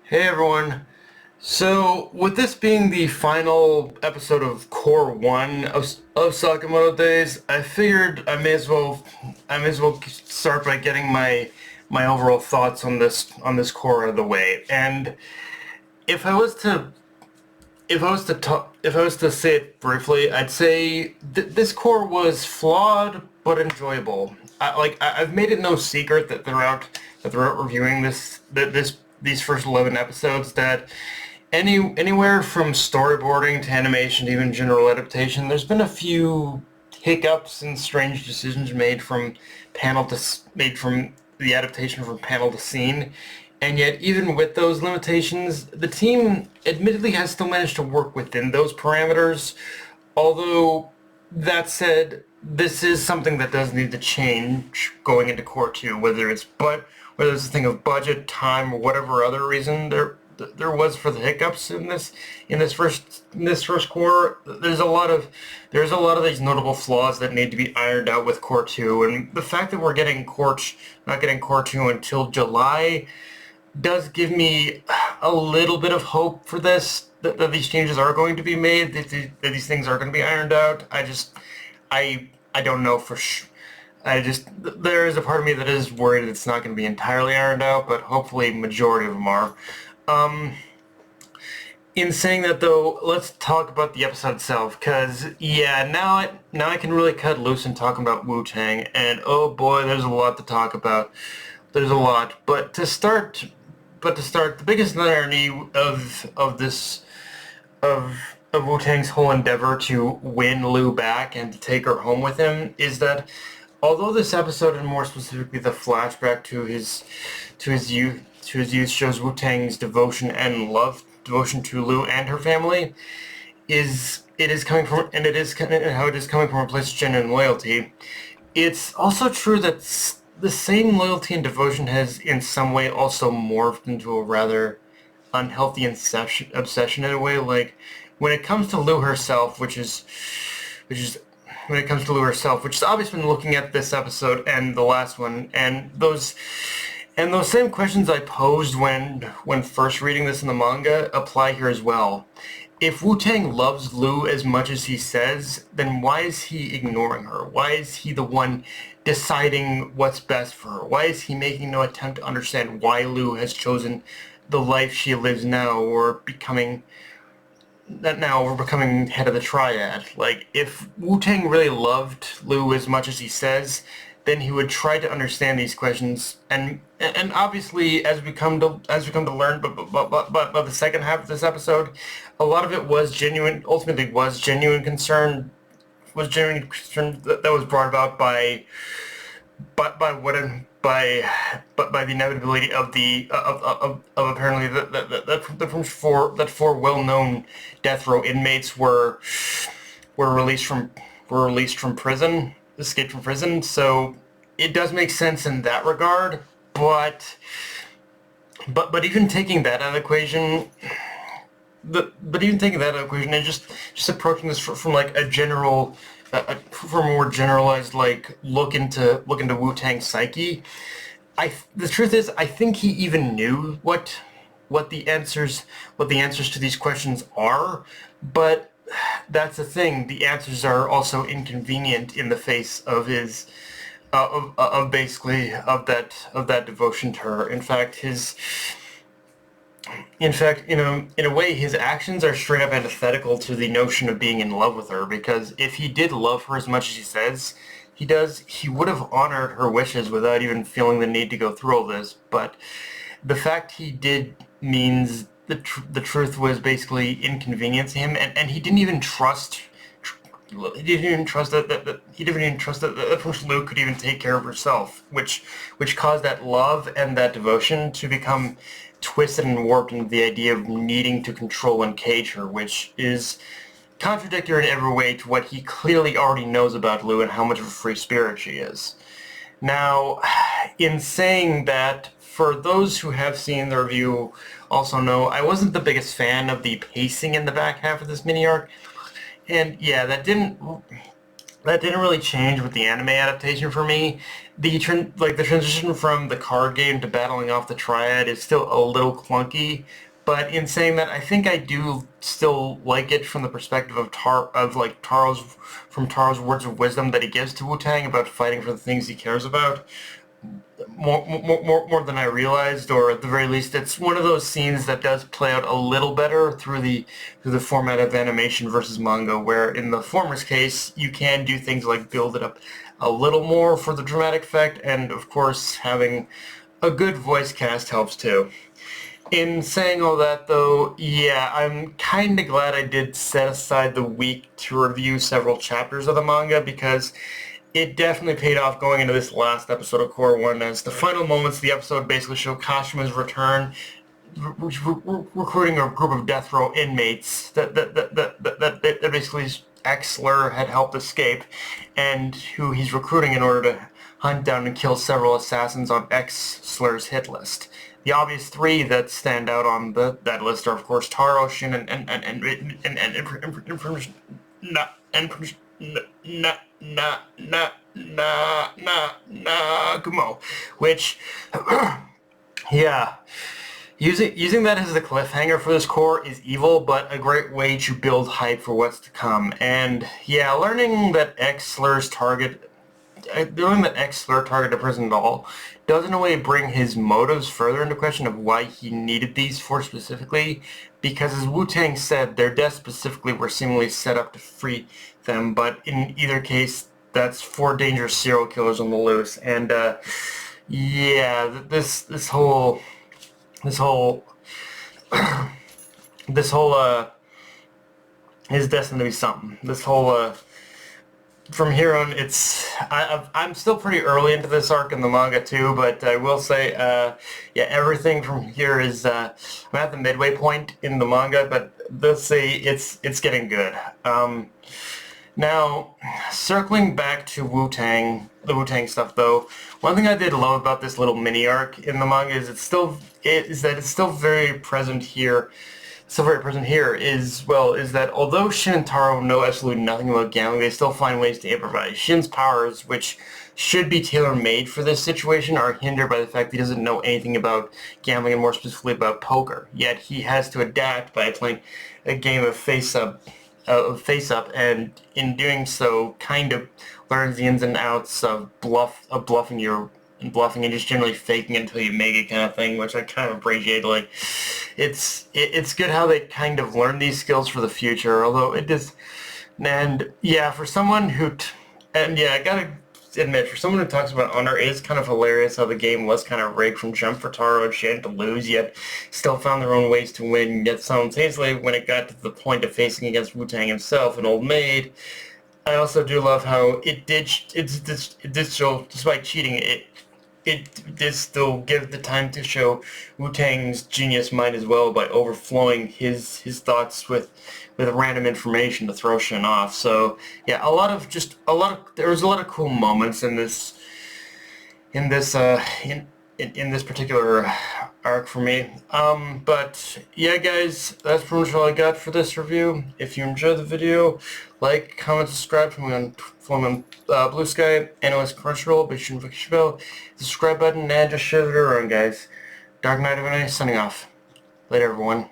Hey everyone. So, with this being the final episode of Core 1 of Sakamoto Days, I figured I may as well start by getting my overall thoughts on this core out of the way. And if I was to if I was to say it briefly, I'd say this core was flawed but enjoyable. I've made it no secret that throughout reviewing these first 11 episodes that anywhere from storyboarding to animation to even general adaptation, there's been a few hiccups and strange decisions made from the adaptation from panel to scene. And yet, even with those limitations, the team admittedly has still managed to work within those parameters. Although, that said, this is something that does need to change going into Core 2, whether it's a thing of budget, time, or whatever other reason there was for the hiccups in this first core. There's a lot of these notable flaws that need to be ironed out with Core 2, and the fact that we're not getting Core 2 until July does give me a little bit of hope for this, that these changes are going to be made, that these things are going to be ironed out. I don't know for sure. There is a part of me that is worried it's not going to be entirely ironed out, but hopefully majority of them are. Um, in saying that though, let's talk about the episode itself, because yeah, now I can really cut loose and talk about Wu-Tang, and oh boy, there's a lot to talk about. There's a lot, but to start, the biggest irony of Wu-Tang's whole endeavor to win Liu back and to take her home with him is that although this episode, and more specifically the flashback to his youth shows Wu-Tang's devotion to Liu and her family, it is coming from and it is and how it is coming from a place of genuine loyalty. It's also true that the same loyalty and devotion has in some way also morphed into a rather unhealthy obsession in a way. Like when it comes to Lou herself, which is when it comes to Lou herself, which is obvious when looking at this episode and the last one, and those same questions I posed when first reading this in the manga apply here as well. If Wu-Tang loves Lou as much as he says, then why is he ignoring her? Why is he the one deciding what's best for her? Why is he making no attempt to understand why Lou has chosen the life she lives now or becoming head of the triad? Like, if Wu-Tang really loved Lou as much as he says, then he would try to understand these questions, and obviously, as we come to learn, but by the second half of this episode, a lot of it was genuine. Ultimately, was genuine concern that was brought about by what by the inevitability of apparently that four well-known death row inmates were released from escaped from prison. So it does make sense in that regard, but even taking that out of the equation, and just approaching this from like a general, from a more generalized like look into Wu-Tang's psyche. The truth is, I think he even knew what the answers what the answers to these questions are, but that's the thing. The answers are also inconvenient in the face of his of basically of that devotion to her. In fact, in a way, his actions are straight up antithetical to the notion of being in love with her, because if he did love her as much as he says he does, he would have honored her wishes without even feeling the need to go through all this. But the fact he did means the truth was basically inconveniencing him, and he didn't even trust that person Luke could even take care of herself, which caused that love and that devotion to become twisted and warped into the idea of needing to control and cage her, which is contradictory in every way to what he clearly already knows about Lou and how much of a free spirit she is. Now, in saying that, for those who have seen the review also know I wasn't the biggest fan of the pacing in the back half of this mini arc, and yeah, that didn't really change with the anime adaptation for me. The transition from the card game to battling off the Triad is still a little clunky, but in saying that, I think I do still like it from the perspective of Taro's words of wisdom that he gives to Wutang about fighting for the things he cares about more than I realized, or at the very least, it's one of those scenes that does play out a little better through the format of animation versus manga, where in the former's case, you can do things like build it up a little more for the dramatic effect, and of course, having a good voice cast helps too. In saying all that, though, yeah, I'm kind of glad I did set aside the week to review several chapters of the manga, because it definitely paid off going into this last episode of Core 1, as the final moments of the episode basically show Kashima's return, recruiting a group of death row inmates that basically ex-Slur had helped escape, and who he's recruiting in order to hunt down and kill several assassins on ex-Slur's hit list. The obvious three that stand out on that list are, of course, Taro, Shin, Gumo, which, yeah, using that as the cliffhanger for this core is evil, but a great way to build hype for what's to come. And yeah, learning that X-Slur targeted a prison doll does in a way bring his motives further into question of why he needed these four specifically, because as Wu-Tang said, their deaths specifically were seemingly set up to free them, but in either case, that's four dangerous serial killers on the loose. And yeah, this whole this whole this whole is destined to be something. This whole from here on, I'm still pretty early into this arc in the manga too, but I will say, yeah, everything from here is, I'm at the midway point in the manga, but let's say it's getting good. Now, circling back to the Wu-Tang stuff though, one thing I did love about this little mini arc in the manga is that it's still very present here. So very present here is that although Shin and Taro know absolutely nothing about gambling, they still find ways to improvise. Shin's powers, which should be tailor-made for this situation, are hindered by the fact that he doesn't know anything about gambling, and more specifically about poker. Yet he has to adapt by playing a game of face-up, and in doing so, kind of learns the ins and outs of bluffing and just generally faking it until you make it kind of thing, which I kind of appreciate. Like, it's good how they kind of learn these skills for the future, although it is, and yeah, for someone I gotta admit, for someone who talks about honor, it is kind of hilarious how the game was kind of rigged from jump for Taro and Shin to lose, yet still found their own ways to win, yet simultaneously, when it got to the point of facing against Wutang himself, an old maid, I also do love how it did show, despite cheating, it did still give the time to show Wu-Tang's genius mind as well by overflowing his thoughts with random information to throw Shin off. So yeah, there was a lot of cool moments in this in this particular arc for me. But yeah, guys, that's pretty much all I got for this review. If you enjoyed the video, like, comment, subscribe. Follow me on Blue Sky, NOS Crunchyroll, be sure to click the bell, subscribe button, and just share it around, guys. Dark Knight of Night signing off. Later, everyone.